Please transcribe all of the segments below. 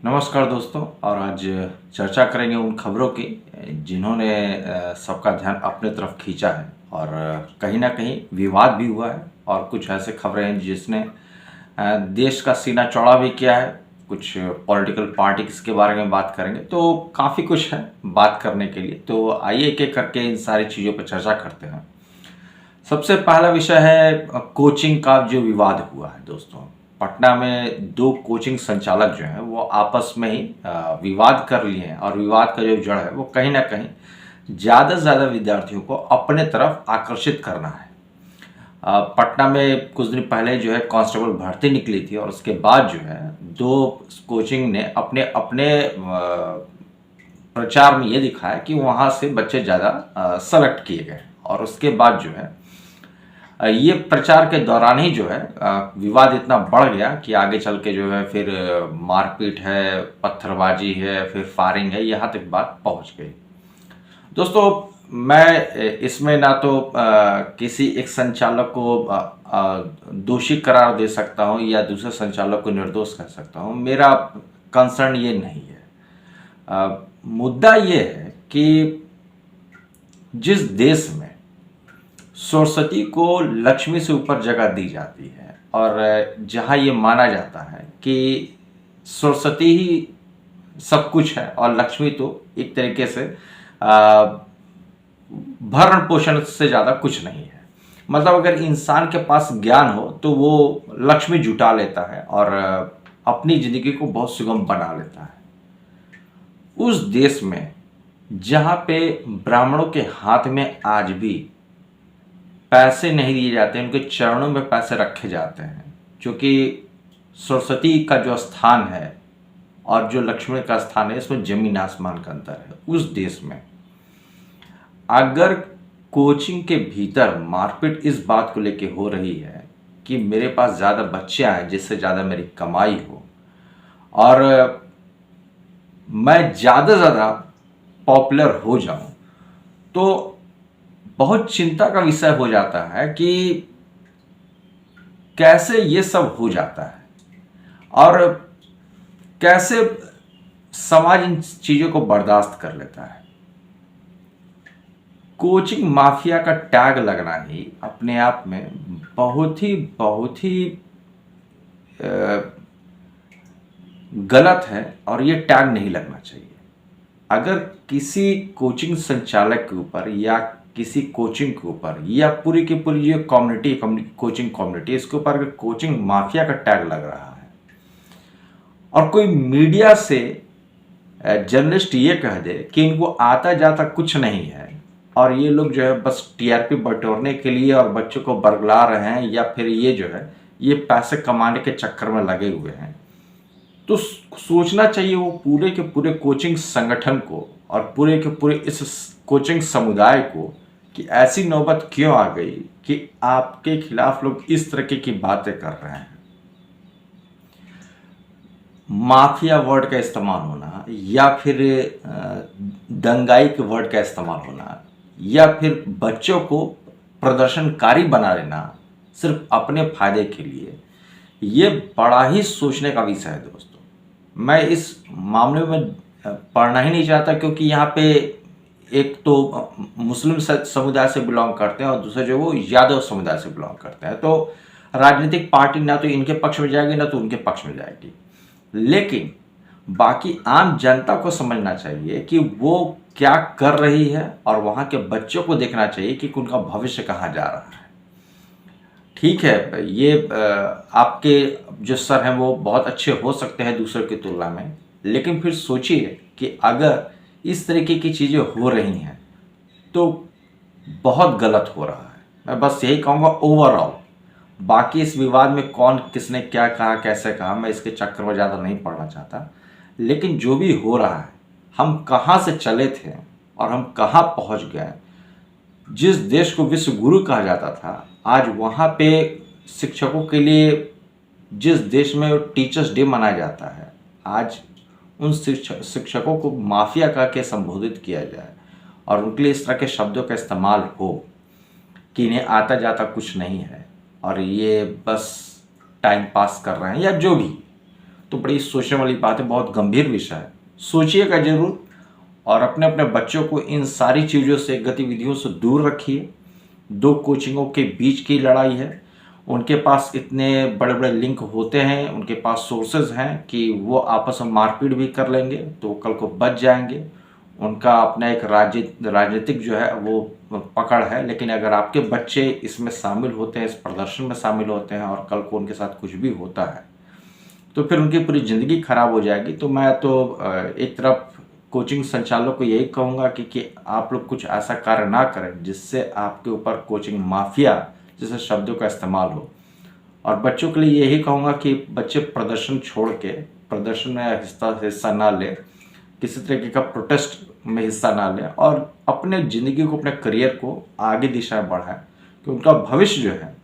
नमस्कार दोस्तों। और आज चर्चा करेंगे उन खबरों की जिन्होंने सबका ध्यान अपने तरफ खींचा है और कहीं ना कहीं विवाद भी हुआ है और कुछ ऐसे खबरें हैं जिसने देश का सीना चौड़ा भी किया है। कुछ पॉलिटिकल पार्टीज के बारे में बात करेंगे तो काफ़ी कुछ है बात करने के लिए। तो आइए एक एक करके इन सारी चीज़ों पर चर्चा करते हैं। सबसे पहला विषय है कोचिंग का जो विवाद हुआ है दोस्तों। पटना में दो कोचिंग संचालक जो हैं वो आपस में ही विवाद कर लिए हैं और विवाद का जो जड़ है वो कहीं ना कहीं ज़्यादा से ज़्यादा विद्यार्थियों को अपने तरफ आकर्षित करना है। पटना में कुछ दिन पहले जो है कांस्टेबल भर्ती निकली थी और उसके बाद जो है दो कोचिंग ने अपने अपने प्रचार में ये दिखाया कि वहाँ से बच्चे ज़्यादा सेलेक्ट किए गए और उसके बाद जो है ये प्रचार के दौरान ही जो है विवाद इतना बढ़ गया कि आगे चल के जो है फिर मारपीट है, पत्थरबाजी है, फिर फायरिंग है, यहाँ तक बात पहुँच गई। दोस्तों मैं इसमें ना तो किसी एक संचालक को दोषी करार दे सकता हूँ या दूसरे संचालक को निर्दोष कह सकता हूँ। मेरा कंसर्न ये नहीं है। मुद्दा ये है कि जिस देश में सरस्वती को लक्ष्मी से ऊपर जगह दी जाती है और जहाँ ये माना जाता है कि सरस्वती ही सब कुछ है और लक्ष्मी तो एक तरीके से भरण पोषण से ज़्यादा कुछ नहीं है। मतलब अगर इंसान के पास ज्ञान हो तो वो लक्ष्मी जुटा लेता है और अपनी ज़िंदगी को बहुत सुगम बना लेता है। उस देश में जहाँ पे ब्राह्मणों के हाथ में आज भी पैसे नहीं दिए जाते, उनके चरणों में पैसे रखे जाते हैं, क्योंकि सरस्वती का जो स्थान है और जो लक्ष्मी का स्थान है इसमें जमीन आसमान का अंतर है। उस देश में अगर कोचिंग के भीतर मारपीट इस बात को लेके हो रही है कि मेरे पास ज़्यादा बच्चे आए जिससे ज़्यादा मेरी कमाई हो और मैं ज़्यादा ज़्यादा पॉपुलर हो जाऊं, तो बहुत चिंता का विषय हो जाता है कि कैसे ये सब हो जाता है और कैसे समाज इन चीज़ों को बर्दाश्त कर लेता है। कोचिंग माफिया का टैग लगना ही अपने आप में बहुत ही गलत है और ये टैग नहीं लगना चाहिए। अगर किसी कोचिंग संचालक के ऊपर या किसी कोचिंग के ऊपर या पूरी की पूरी जो कम्युनिटी कोचिंग कम्युनिटी इसके ऊपर अगर कोचिंग माफिया का टैग लग रहा है और कोई मीडिया से जर्नलिस्ट ये कह दे कि इनको आता जाता कुछ नहीं है और ये लोग जो है बस टीआरपी बटोरने के लिए और बच्चों को बरगला रहे हैं या फिर ये जो है ये पैसे कमाने के चक्कर में लगे हुए हैं, तो सोचना चाहिए वो पूरे के पूरे कोचिंग संगठन को और पूरे के पूरे इस कोचिंग समुदाय को कि ऐसी नौबत क्यों आ गई कि आपके खिलाफ लोग इस तरीके की बातें कर रहे हैं। माफिया वर्ड का इस्तेमाल होना या फिर दंगाई के वर्ड का इस्तेमाल होना या फिर बच्चों को प्रदर्शनकारी बना लेना सिर्फ अपने फायदे के लिए, ये बड़ा ही सोचने का विषय है दोस्तों। मैं इस मामले में पढ़ना ही नहीं चाहता क्योंकि यहाँ पे एक तो मुस्लिम समुदाय से बिलोंग करते हैं और दूसरे जो वो यादव समुदाय से बिलोंग करते हैं, तो राजनीतिक पार्टी ना तो इनके पक्ष में जाएगी ना तो उनके पक्ष में जाएगी। लेकिन बाकी आम जनता को समझना चाहिए कि वो क्या कर रही है और वहाँ के बच्चों को देखना चाहिए कि उनका भविष्य कहाँ जा रहा है। ठीक है, ये आपके जो सर हैं वो बहुत अच्छे हो सकते हैं दूसरों की तुलना में, लेकिन फिर सोचिए कि अगर इस तरीके की चीज़ें हो रही हैं तो बहुत गलत हो रहा है। मैं बस यही कहूँगा ओवरऑल। बाकी इस विवाद में कौन किसने क्या कहा कैसे कहा मैं इसके चक्कर में ज़्यादा नहीं पड़ना चाहता, लेकिन जो भी हो रहा है हम कहाँ से चले थे और हम कहाँ पहुँच गए। जिस देश को विश्व गुरु कहा जाता था, आज वहाँ पे शिक्षकों के लिए जिस देश में टीचर्स डे मनाया जाता है, आज उन शिक्षकों को माफिया कह के संबोधित किया जाए और उनके लिए इस तरह के शब्दों का इस्तेमाल हो कि इन्हें आता जाता कुछ नहीं है और ये बस टाइम पास कर रहे हैं या जो भी, तो बड़ी सोचने वाली बात है, बहुत गंभीर विषय है। सोचिएगा जरूर और अपने अपने बच्चों को इन सारी चीज़ों से, गतिविधियों से दूर रखिए। दो कोचिंगों के बीच की लड़ाई है, उनके पास इतने बड़े बड़े लिंक होते हैं, उनके पास सोर्सेज हैं कि वो आपस में मारपीट भी कर लेंगे तो कल को बच जाएंगे। उनका अपना एक राजनीतिक जो है वो पकड़ है, लेकिन अगर आपके बच्चे इसमें शामिल होते हैं, इस प्रदर्शन में शामिल होते हैं और कल को उनके साथ कुछ भी होता है तो फिर उनकी पूरी ज़िंदगी खराब हो जाएगी। तो मैं तो एक तरफ कोचिंग संचालक को यही कहूँगा कि आप लोग कुछ ऐसा कार्य ना करें जिससे आपके ऊपर कोचिंग माफिया जैसे शब्दों का इस्तेमाल हो। और बच्चों के लिए यही कहूँगा कि बच्चे प्रदर्शन छोड़ के, प्रदर्शन में हिस्सा ना लें, किसी तरीके का प्रोटेस्ट में हिस्सा ना लें और अपने ज़िंदगी को, अपने करियर को आगे दिशा में बढ़ाएं, कि उनका भविष्य जो है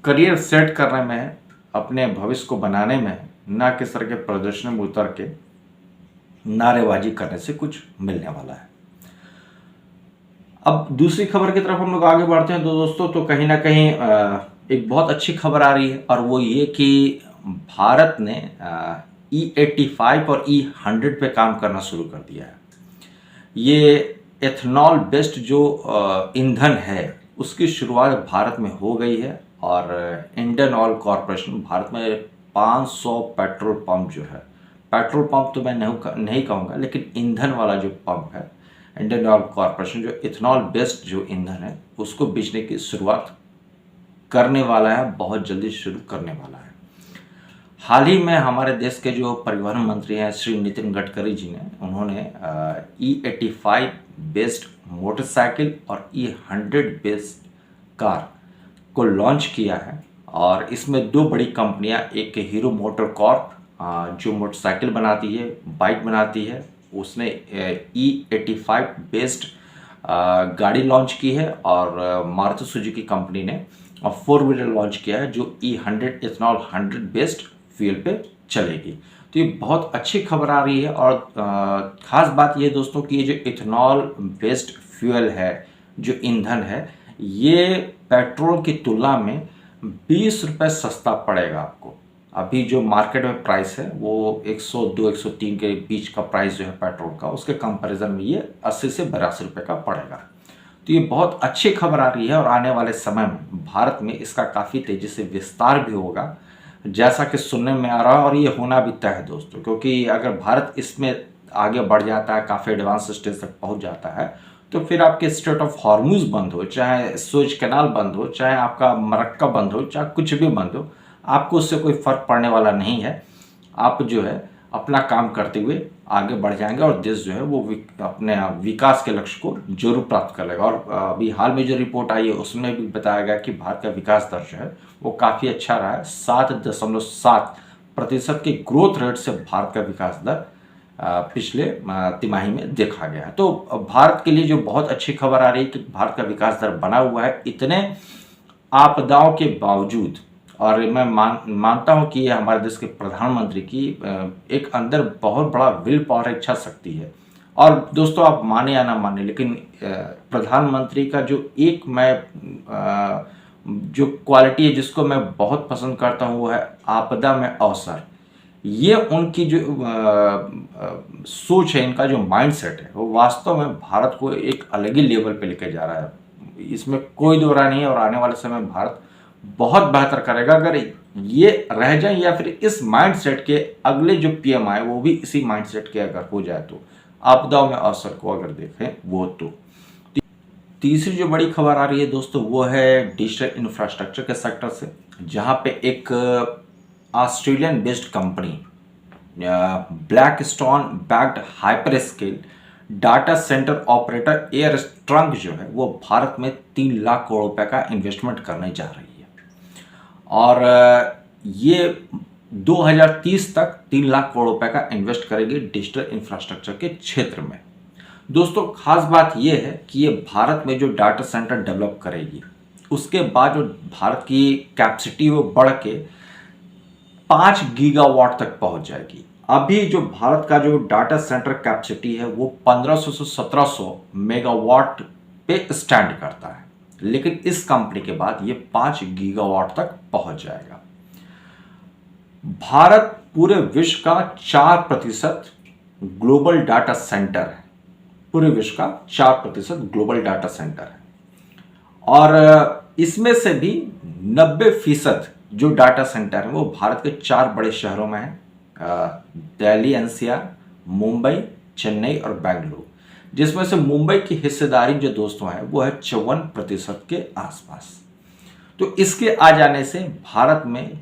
करियर सेट करने में है, अपने भविष्य को बनाने में है, ना किस तरह के प्रदर्शन में उतर के नारेबाजी करने से कुछ मिलने वाला है। अब दूसरी खबर की तरफ हम लोग आगे बढ़ते हैं तो दोस्तों, तो कहीं ना कहीं एक बहुत अच्छी खबर आ रही है और वो ये कि भारत ने E85 और E100 पे काम करना शुरू कर दिया है। ये एथनॉल बेस्ड जो ईंधन है उसकी शुरुआत भारत में हो गई है और इंडियन ऑयल कॉरपोरेशन भारत में 500 पेट्रोल पंप जो है, पेट्रोल पंप तो मैं नहीं कहूँगा, लेकिन ईंधन वाला जो पंप है, इंडियन ऑयल कॉरपोरेशन जो इथेनॉल बेस्ड जो ईंधन है उसको बेचने की शुरुआत करने वाला है, बहुत जल्दी शुरू करने वाला है। हाल ही में हमारे देश के जो परिवहन मंत्री हैं श्री नितिन गडकरी जी ने, उन्होंने E85 बेस्ड मोटरसाइकिल और E100 बेस्ड कार को लॉन्च किया है। और इसमें दो बड़ी कंपनियां, एक हीरो मोटर कॉर्प जो मोटरसाइकिल बनाती है, बाइक बनाती है, उसने E85 बेस्ड गाड़ी लॉन्च की है और मारुति सुजुकी कंपनी ने 4 व्हीलर लॉन्च किया है जो E100 इथेनॉल 100 बेस्ड फ्यूल पे चलेगी। तो ये बहुत अच्छी खबर आ रही है और ख़ास बात ये दोस्तों कि ये जो इथेनॉल बेस्ड फ्यूल है, जो ईंधन है, ये पेट्रोल की तुलना में 20 रुपये सस्ता पड़ेगा आपको। अभी जो मार्केट में प्राइस है वो 102 103 के बीच का प्राइस जो है पेट्रोल का, उसके कंपैरिजन में ये 80 से 82 रुपये का पड़ेगा। तो ये बहुत अच्छी खबर आ रही है और आने वाले समय में भारत में इसका काफ़ी तेज़ी से विस्तार भी होगा, जैसा कि सुनने में आ रहा है और ये होना भी तय है दोस्तों। क्योंकि अगर भारत इसमें आगे बढ़ जाता है, काफ़ी एडवांस स्टेज तक पहुँच जाता है, तो फिर आपके स्ट्रेट ऑफ हॉर्मुज बंद हो, चाहे सुएज कैनाल बंद हो, चाहे आपका मरक्का बंद हो, चाहे कुछ भी बंद हो, आपको उससे कोई फ़र्क पड़ने वाला नहीं है। आप जो है अपना काम करते हुए आगे बढ़ जाएंगे और देश जो है वो अपने विकास के लक्ष्य को जरूर प्राप्त कर लेगा। और अभी हाल में जो रिपोर्ट आई है उसमें भी बताया गया कि भारत का विकास दर जो है वो काफ़ी अच्छा रहा है। 7.7% के ग्रोथ रेट से भारत का विकास दर पिछले तिमाही में देखा गया है। तो भारत के लिए जो बहुत अच्छी खबर आ रही है कि भारत का विकास दर बना हुआ है इतने आपदाओं के बावजूद। और मैं मानता हूं कि ये हमारे देश के प्रधानमंत्री की एक अंदर बहुत बड़ा विल पावर, इच्छा शक्ति है। और दोस्तों आप माने या ना माने, लेकिन प्रधानमंत्री का जो एक मैं जो क्वालिटी है जिसको मैं बहुत पसंद करता हूं वो है आपदा में अवसर। ये उनकी जो सोच है, इनका जो माइंडसेट है, वो वास्तव में भारत को एक अलग ही लेवल पे लेके जा रहा है, इसमें कोई दो राय नहीं है। और आने वाले समय में भारत बहुत बेहतर करेगा अगर ये रह जाए, या फिर इस माइंडसेट के अगले जो पीएम आए वो भी इसी माइंडसेट के अगर हो जाए तो आपदाओं में अवसर को अगर देखें वो। तो तीसरी जो बड़ी खबर आ रही है दोस्तों वो है डिजिटल इंफ्रास्ट्रक्चर के सेक्टर से, जहां पे एक Australian based company Blackstone backed hyperscale data centre operator AirTrunk जो है वो भारत में 3 लाख करोड़ रुपए का इन्वेस्टमेंट करने जा रही है। और ये 2030 तक 3 लाख करोड़ रुपए का इन्वेस्ट करेगी डिजिटल इंफ्रास्ट्रक्चर के क्षेत्र में। दोस्तों खास बात यह है कि ये भारत में जो डाटा सेंटर डेवलप करेगी उसके बाद जो भारत की कैपेसिटी वो बढ़ के 5 गीगावाट तक पहुंच जाएगी। अभी जो भारत का जो डाटा सेंटर कैपेसिटी है वो 1500 से 1700 मेगावाट पे स्टैंड करता है, लेकिन इस कंपनी के बाद ये 5 गीगावाट तक पहुंच जाएगा। भारत पूरे विश्व का 4% ग्लोबल डाटा सेंटर है। पूरे विश्व का 4% ग्लोबल डाटा सेंटर है और इसमें से भी 90% जो डाटा सेंटर है वो भारत के 4 बड़े शहरों में है, दिल्ली एनसीआर, मुंबई, चेन्नई और बेंगलुरु, जिसमें से मुंबई की हिस्सेदारी जो दोस्तों है वो है 54% के आसपास। तो इसके आ जाने से भारत में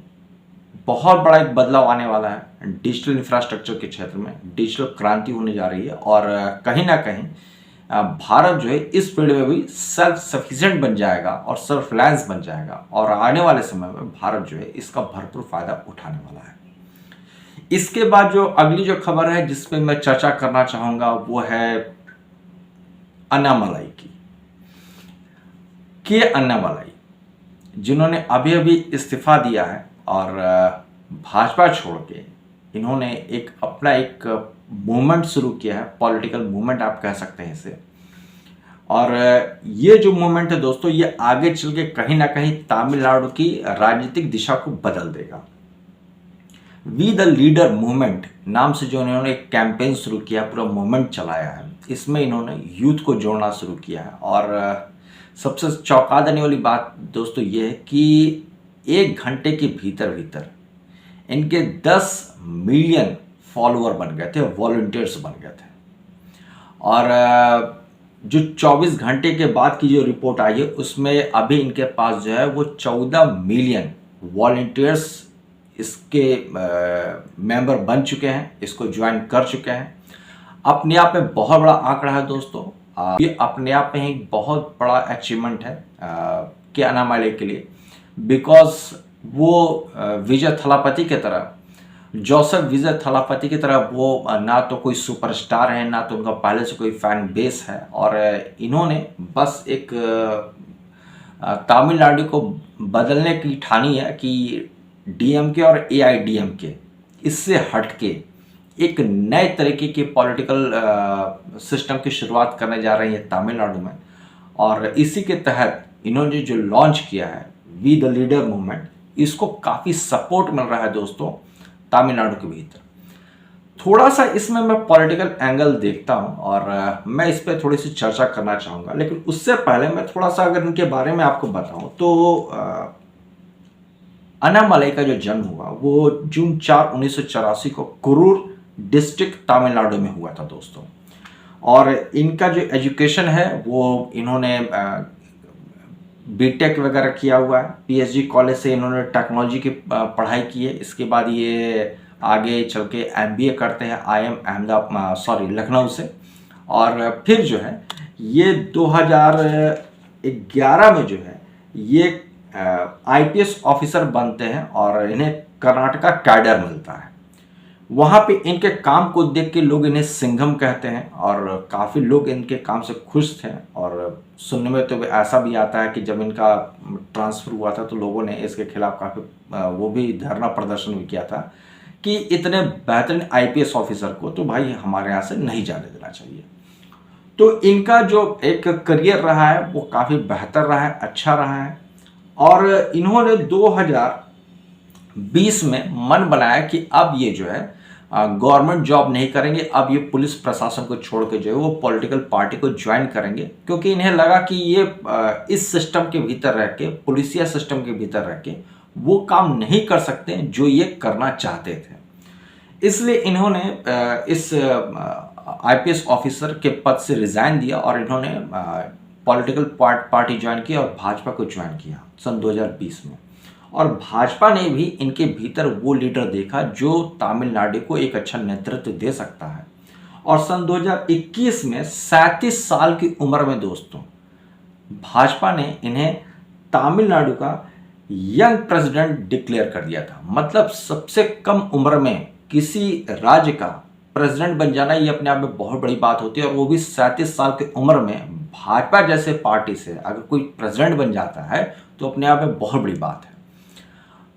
बहुत बड़ा एक बदलाव आने वाला है। डिजिटल इंफ्रास्ट्रक्चर के क्षेत्र में डिजिटल क्रांति होने जा रही है और कहीं ना कहीं भारत जो है इस फील्ड में भी सेल्फ सफिशिएंट बन जाएगा और सेल्फ रिलायंस बन जाएगा और आने वाले समय में भारत जो है इसका भरपूर फायदा उठाने वाला है। इसके बाद जो अगली जो खबर है जिस पे मैं चर्चा करना चाहूंगा वो है अन्नामलाई की। के अन्नामलाई, जिन्होंने अभी अभी इस्तीफा दिया है और भाजपा छोड़ के इन्होंने एक अपना एक मूवमेंट शुरू किया है, पॉलिटिकल मूवमेंट आप कह सकते हैं इसे। और ये जो मूवमेंट है दोस्तों ये आगे चल के कहीं ना कहीं तमिलनाडु की राजनीतिक दिशा को बदल देगा। वी द लीडर मूवमेंट नाम से जो इन्होंने एक कैंपेन शुरू किया, पूरा मूवमेंट चलाया है, इसमें इन्होंने यूथ को जोड़ना शुरू किया है। और सबसे चौंका देने वाली बात दोस्तों ये है कि 1 घंटे के भीतर भीतर इनके 10 मिलियन फॉलोअर बन गए थे, वॉलंटियर्स बन गए थे। और जो 24 घंटे के बाद की जो रिपोर्ट आई है उसमें अभी इनके पास जो है वो 14 मिलियन वॉलंटियर्स इसके मेंबर बन चुके हैं, इसको ज्वाइन कर चुके हैं। अपने आप में बहुत बड़ा आंकड़ा है दोस्तों। ये अपने आप में ही बहुत बड़ा अचीवमेंट है के अन्नामलाई के लिए, बिकॉज वो विजय थलापति की तरह, जोसेफ विजय थलापति की तरह वो ना तो कोई सुपरस्टार है, ना तो उनका पहले से कोई फैन बेस है। और इन्होंने बस एक तमिलनाडु को बदलने की ठानी है कि डीएमके और एआईडीएमके इससे हटके एक नए तरीके के पॉलिटिकल सिस्टम की शुरुआत करने जा रही है तमिलनाडु में। और इसी के तहत इन्होंने जो लॉन्च किया है वी द लीडर मूवमेंट, इसको काफ़ी सपोर्ट मिल रहा है दोस्तों तमिलनाडु के भीतर। थोड़ा सा इसमें मैं पॉलिटिकल एंगल देखता हूं और मैं इस पर थोड़ी सी चर्चा करना चाहूँगा, लेकिन उससे पहले मैं थोड़ा सा अगर इनके बारे में आपको बताऊं तो अन्नामलाई का जो जन्म हुआ वो जून 4, 1984 को कुरूर डिस्ट्रिक्ट तमिलनाडु में हुआ था दोस्तों। और इनका जो एजुकेशन है वो इन्होंने बीटेक वगैरह किया हुआ है, पीएचडी कॉलेज से इन्होंने टेक्नोलॉजी की पढ़ाई की है। इसके बाद ये आगे चल के एमबीए करते हैं आईएम लखनऊ से। और फिर जो है ये 2011 में जो है ये आईपीएस ऑफिसर बनते हैं और इन्हें कर्नाटका कैडर मिलता है। वहाँ पे इनके काम को देख के लोग इन्हें सिंघम कहते हैं और काफ़ी लोग इनके काम से खुश थे। और सुनने में तो ऐसा भी आता है कि जब इनका ट्रांसफ़र हुआ था तो लोगों ने इसके खिलाफ काफ़ी वो भी धरना प्रदर्शन भी किया था कि इतने बेहतरीन आईपीएस ऑफिसर को तो भाई हमारे यहाँ से नहीं जाने देना चाहिए। तो इनका जो एक करियर रहा है वो काफ़ी बेहतर रहा है, अच्छा रहा है। और इन्होंने 2020 में मन बनाया कि अब ये जो है गवर्नमेंट जॉब नहीं करेंगे, अब ये पुलिस प्रशासन को छोड़ के जो है वो पॉलिटिकल पार्टी को ज्वाइन करेंगे, क्योंकि इन्हें लगा कि ये इस सिस्टम के भीतर रह के, पुलिसिया सिस्टम के भीतर रह के वो काम नहीं कर सकते जो ये करना चाहते थे। इसलिए इन्होंने इस आईपीएस ऑफिसर के पद से रिजाइन दिया और इन्होंने पॉलिटिकल पार्टी ज्वाइन की और भाजपा को ज्वाइन किया सन 2020 में। और भाजपा ने भी इनके भीतर वो लीडर देखा जो तमिलनाडु को एक अच्छा नेतृत्व दे सकता है। और सन 2021 में 37 साल की उम्र में दोस्तों भाजपा ने इन्हें तमिलनाडु का यंग प्रेसिडेंट डिक्लेयर कर दिया था। मतलब सबसे कम उम्र में किसी राज्य का प्रेसिडेंट बन जाना ये अपने आप में बहुत बड़ी बात होती है, और वो भी 37 साल की उम्र में भाजपा जैसे पार्टी से अगर कोई प्रेसिडेंट बन जाता है तो अपने आप में बहुत बड़ी बात है।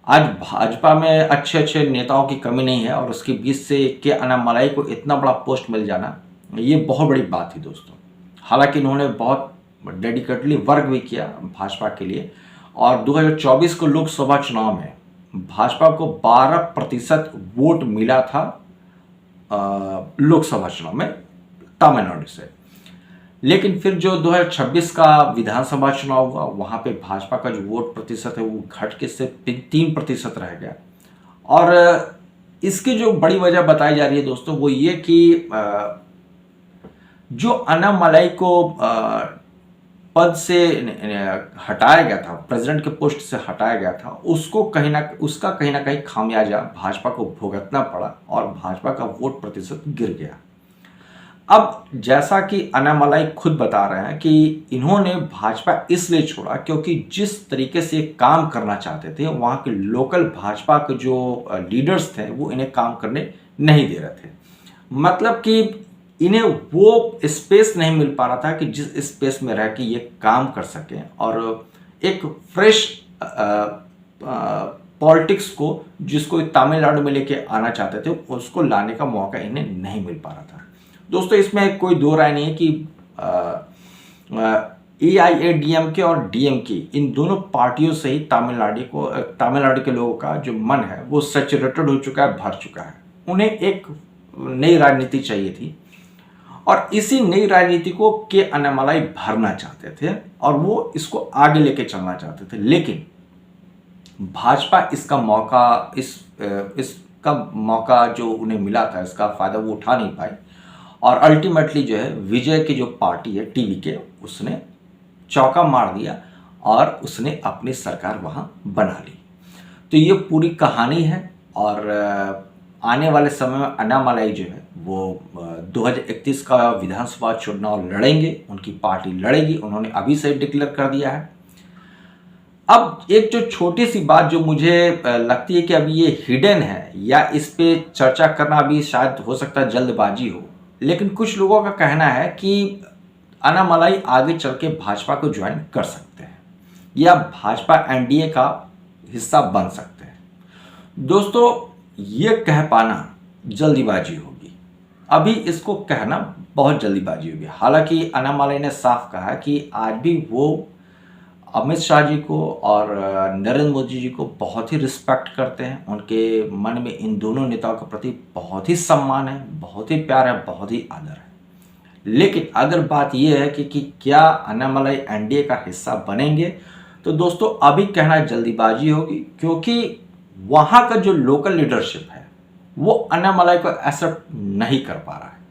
आज भाजपा में अच्छे अच्छे नेताओं की कमी नहीं है और उसके बीच से के अन्नामलाई को इतना बड़ा पोस्ट मिल जाना ये बहुत बड़ी बात थी दोस्तों। हालांकि इन्होंने बहुत डेडिकेटली वर्क भी किया भाजपा के लिए। और 2024 को लोकसभा चुनाव में भाजपा को 12% वोट मिला था लोकसभा चुनाव में तमिलनाडु से। लेकिन फिर जो 2026 का विधानसभा चुनाव हुआ, वहाँ पे भाजपा का जो वोट प्रतिशत है वो घट के सिर्फ 3% रह गया। और इसकी जो बड़ी वजह बताई जा रही है दोस्तों, वो ये कि जो अन्नामलाई को पद से हटाया गया था, प्रेसिडेंट के पोस्ट से हटाया गया था, उसका कहीं ना कहीं खामियाजा भाजपा को भुगतना पड़ा और भाजपा का वोट प्रतिशत गिर गया। अब जैसा कि अन्नामलाई खुद बता रहे हैं कि इन्होंने भाजपा इसलिए छोड़ा क्योंकि जिस तरीके से काम करना चाहते थे, वहाँ के लोकल भाजपा के जो लीडर्स थे वो इन्हें काम करने नहीं दे रहे थे। मतलब कि इन्हें वो स्पेस नहीं मिल पा रहा था कि जिस स्पेस में रह के ये काम कर सकें और एक फ्रेश पॉलिटिक्स को जिसको तमिलनाडु में लेके आना चाहते थे, उसको लाने का मौका इन्हें नहीं मिल पा रहा था। दोस्तों, इसमें कोई दो राय नहीं है कि AIADMK और DMK इन दोनों पार्टियों से ही तमिलनाडु के लोगों का जो मन है वो सैचुरेटेड हो चुका है, भर चुका है। उन्हें एक नई राजनीति चाहिए थी और इसी नई राजनीति को के अन्नामलाई भरना चाहते थे और वो इसको आगे लेके चलना चाहते थे। लेकिन भाजपा इसका मौका जो उन्हें मिला था, इसका फायदा वो उठा नहीं पाई और अल्टीमेटली जो है विजय की जो पार्टी है TVK, उसने चौका मार दिया और उसने अपनी सरकार वहाँ बना ली। तो ये पूरी कहानी है और आने वाले समय में अन्नामलाई जो है वो 2031 का विधानसभा चुनाव लड़ेंगे, उनकी पार्टी लड़ेगी, उन्होंने अभी से डिक्लेयर कर दिया है। अब एक जो छोटी सी बात जो मुझे लगती है कि अभी ये हिडन है या इस पे चर्चा करना अभी शायद हो सकता है जल्दबाजी हो, लेकिन कुछ लोगों का कहना है कि अन्नामलाई आगे चल के भाजपा को ज्वाइन कर सकते हैं या भाजपा NDA का हिस्सा बन सकते हैं। दोस्तों, ये कह पाना जल्दीबाजी होगी, अभी इसको कहना बहुत जल्दीबाजी होगी। हालांकि अन्नामलाई ने साफ कहा कि आज भी वो अमित शाह जी को और नरेंद्र मोदी जी को बहुत ही रिस्पेक्ट करते हैं। उनके मन में इन दोनों नेताओं के प्रति बहुत ही सम्मान है, बहुत ही प्यार है, बहुत ही आदर है। लेकिन अगर बात यह है कि क्या अन्नामलाई NDA का हिस्सा बनेंगे, तो दोस्तों अभी कहना जल्दीबाजी होगी क्योंकि वहाँ का जो लोकल लीडरशिप है वो अन्नामलाई को एक्सेप्ट नहीं कर पा रहा है।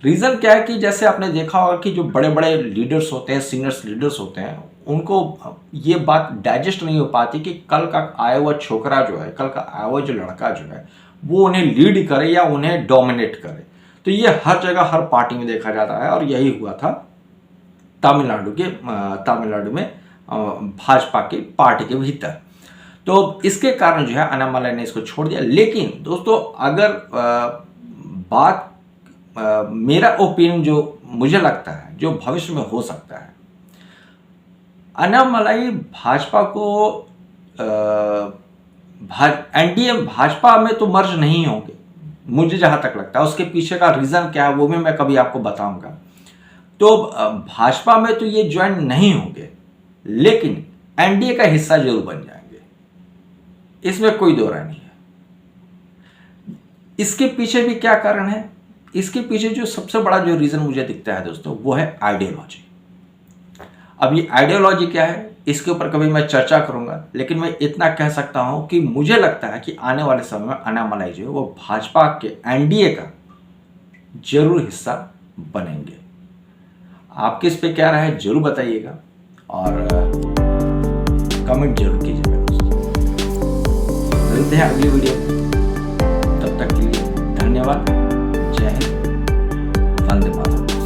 रीज़न क्या है कि जैसे आपने देखा होगा कि जो बड़े बड़े लीडर्स होते हैं, सीनियर्स लीडर्स होते हैं, उनको ये बात डाइजेस्ट नहीं हो पाती कि कल का आया हुआ छोकरा जो है, कल का आया हुआ जो लड़का जो है, वो उन्हें लीड करे या उन्हें डोमिनेट करे। तो ये हर जगह हर पार्टी में देखा जाता है और यही हुआ था तमिलनाडु में भाजपा की पार्टी के भीतर। तो इसके कारण जो है अन्नामलाई ने इसको छोड़ दिया। लेकिन दोस्तों, अगर मेरा ओपिनियन जो मुझे लगता है जो भविष्य में हो सकता है, अन्नामलाई भाजपा को NDA भाजपा में तो मर्ज नहीं होंगे, मुझे जहां तक लगता है। उसके पीछे का रीज़न क्या है वो भी मैं कभी आपको बताऊंगा। तो भाजपा में तो ये ज्वाइन नहीं होंगे, लेकिन NDA का हिस्सा जरूर बन जाएंगे, इसमें कोई दो राय नहीं है। इसके पीछे भी क्या कारण है? इसके पीछे जो सबसे बड़ा जो रीज़न मुझे दिखता है दोस्तों, वो है आइडियोलॉजी। अब ये आइडियोलॉजी क्या है, इसके ऊपर कभी मैं चर्चा करूंगा, लेकिन मैं इतना कह सकता हूं कि मुझे लगता है कि आने वाले समय में अन्नामलाई जो है वो भाजपा के NDA का जरूर हिस्सा बनेंगे। आपके इस पे क्या राय है जरूर बताइएगा और कमेंट जरूर कीजिएगा दोस्तों। मिलते हैं अगली वीडियो में, तब तक के लिए धन्यवाद। जय हिंद, वंदे मातरम।